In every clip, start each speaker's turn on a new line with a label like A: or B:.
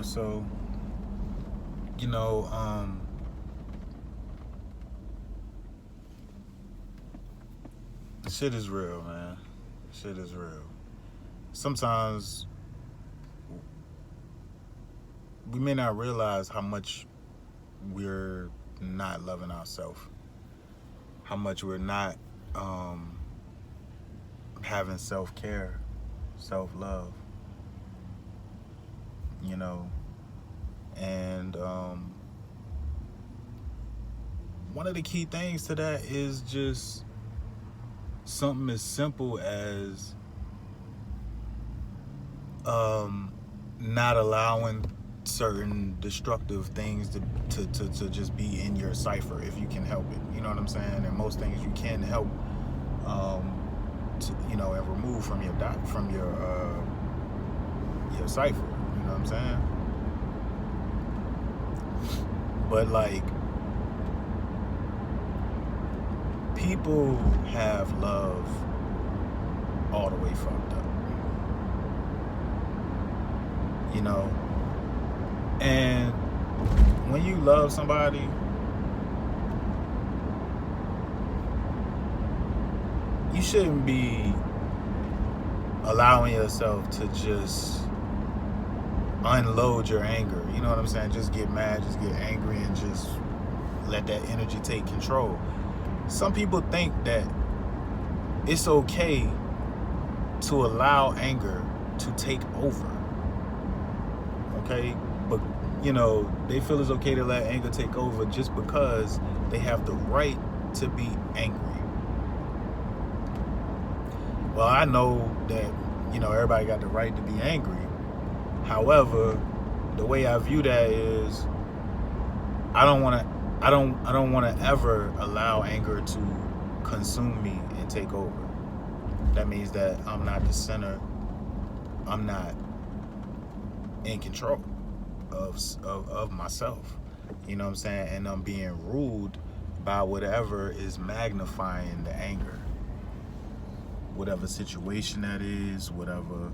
A: So you know, shit is real, man. Shit is real. Sometimes we may not realize how much we're not loving ourselves, how much we're not um, having self care, self love, you know. And one of the key things to that is just something as simple as um, not allowing certain destructive things to just be in your cipher if you can help it. You know what I'm saying? And most things you can help, and remove from your cipher. You know what I'm saying? But like, people have love all the way fucked up. You know, and when you love somebody, you shouldn't be allowing yourself to just unload your anger. You know what I'm saying? Just get mad, just get angry, and just let that energy take control. Some people think that it's okay to allow anger to take over. Okay? But, they feel it's okay to let anger take over just because they have the right to be angry. Well, I know that, everybody got the right to be angry. However, the way I view that is I don't want to ever allow anger to consume me and take over. That means that I'm not the center. I'm not in control of myself. You know what I'm saying? And I'm being ruled by whatever is magnifying the anger. Whatever situation that is, whatever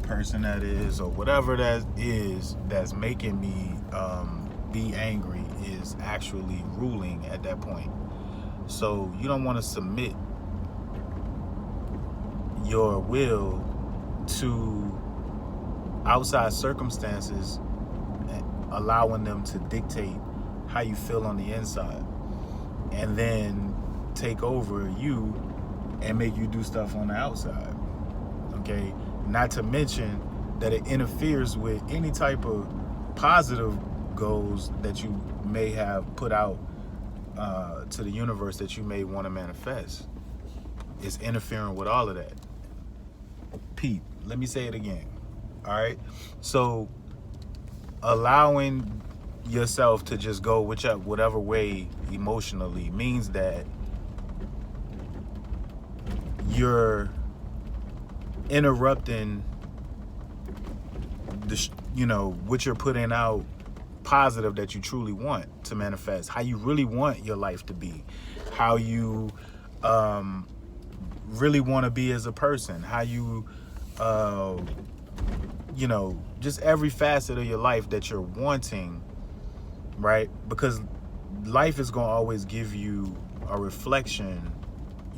A: person that is, or whatever that is that's making me be angry is actually ruling at that point. So you don't want to submit your will to outside circumstances, allowing them to dictate how you feel on the inside, and then take over you and make you do stuff on the outside. Okay? Not to mention that it interferes with any type of positive goals that you may have put out to the universe that you may want to manifest. It's interfering with all of that. Pete, let me say it again. All right? So allowing yourself to just go whatever way emotionally means that you're interrupting what you're putting out positive that you truly want to manifest, how you really want your life to be, how you really want to be as a person, how you just every facet of your life that you're wanting, right? Because life is going to always give you a reflection,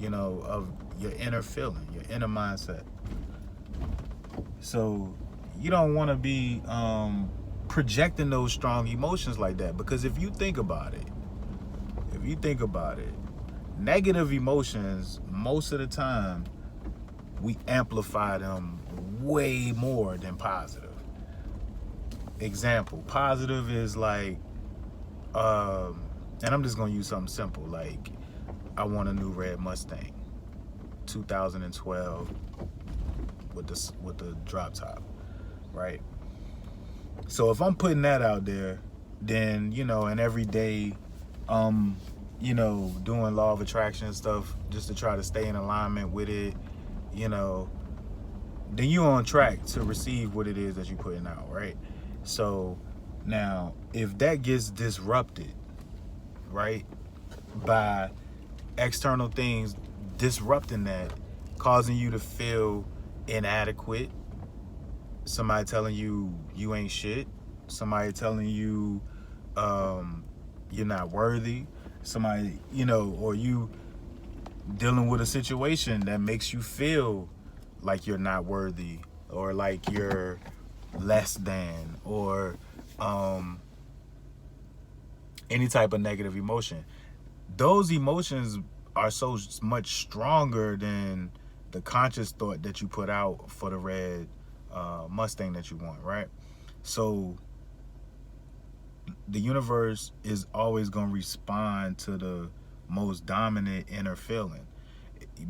A: of your inner feeling, your inner mindset. So you don't want to be projecting those strong emotions like that, because if you think about it, negative emotions, most of the time, we amplify them way more than positive. Example, positive is like, and I'm just gonna use something simple, like I want a new red Mustang, 2012, with the drop top, right? So if I'm putting that out there, then and every day, doing law of attraction and stuff just to try to stay in alignment with it, then you're on track to receive what it is that you're putting out, right? So now, if that gets disrupted, right, by external things disrupting that, causing you to feel inadequate, somebody telling you you ain't shit, somebody telling you you're not worthy, somebody, or you dealing with a situation that makes you feel like you're not worthy, or like you're less than, or any type of negative emotion. Those emotions are so much stronger than the conscious thought that you put out for the red Mustang that you want, right? So the universe is always going to respond to the most dominant inner feeling,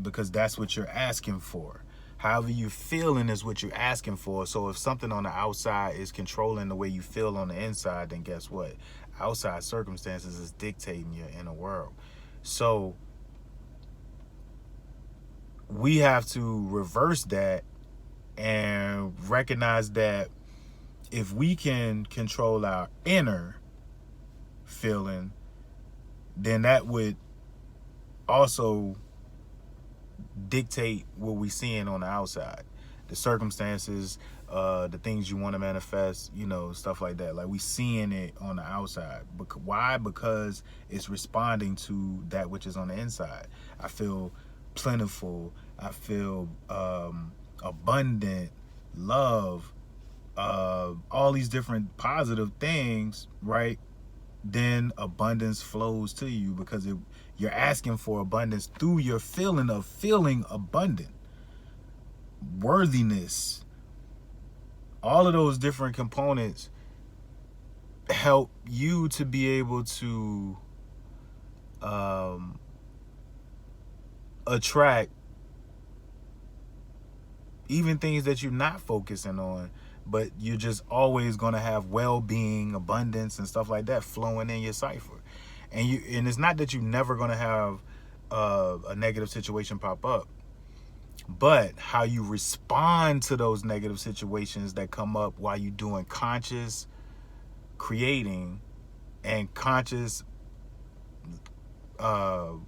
A: because that's what you're asking for. However you feeling is what you're asking for. So if something on the outside is controlling the way you feel on the inside, then guess what? Outside circumstances is dictating your inner world. So we have to reverse that and recognize that if we can control our inner feeling, then that would also dictate what we seeing on the outside, the circumstances, the things you want to manifest, stuff like that. Like we seeing it on the outside. Why? Because it's responding to that which is on the inside. I feel plentiful. I feel abundant, love, all these different positive things, right? Then abundance flows to you, because you're asking for abundance through your feeling of feeling abundant, worthiness. All of those different components help you to be able to attract even things that you're not focusing on, but you're just always going to have well-being, abundance, and stuff like that flowing in your cipher. And it's not that you're never going to have a negative situation pop up, but how you respond to those negative situations that come up while you're doing conscious creating and conscious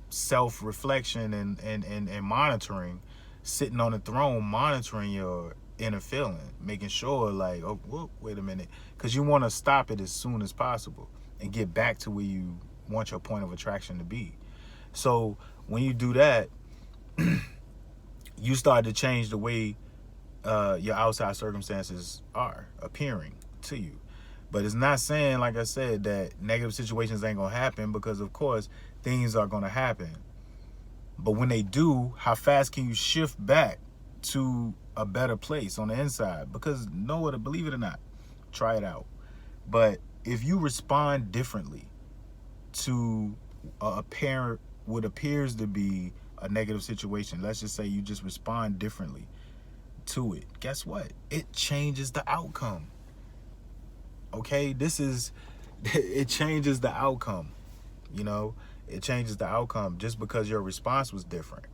A: self-reflection and monitoring, sitting on the throne monitoring your inner feeling, making sure like, oh, whoa, wait a minute, because you want to stop it as soon as possible and get back to where you want your point of attraction to be. So when you do that, you start to change the way your outside circumstances are appearing to you. But it's not saying, like I said, that negative situations ain't gonna happen, because of course things are gonna happen. But when they do, how fast can you shift back to a better place on the inside? Because believe it or not, try it out. But if you respond differently to what appears to be a negative situation, let's just say you just respond differently to it, guess what? It changes the outcome. Okay, it changes the outcome. It changes the outcome just because your response was different.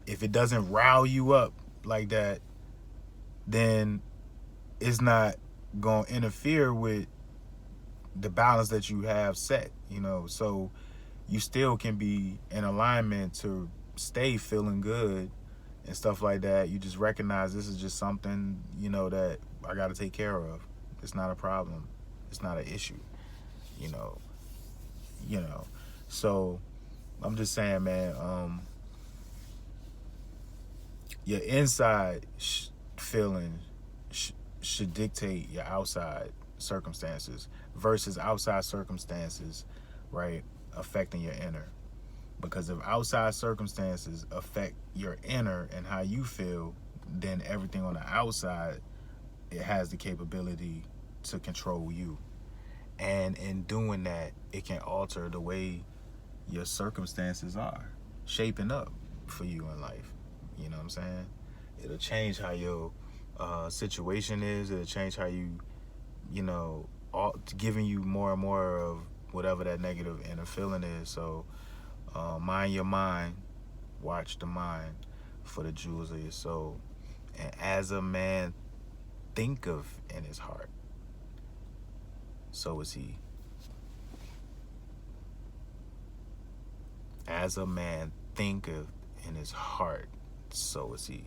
A: If it doesn't rile you up like that, then it's not going to interfere with the balance that you have set, so you still can be in alignment to stay feeling good and stuff like that. You just recognize this is just something, that I got to take care of. It's not a problem. It's not an issue, So I'm just saying, man, your inside feeling should dictate your outside circumstances versus outside circumstances, right, affecting your inner. Because if outside circumstances affect your inner and how you feel, then everything on the outside, it has the capability to control you. And in doing that, it can alter the way your circumstances are shaping up for you in life. You know what I'm saying? It'll change how your situation is. It'll change how you, giving you more and more of whatever that negative inner feeling is. So mind your mind, watch the mind for the jewels of your soul. And as a man thinketh in his heart, so is he. As a man thinketh in his heart, so is he.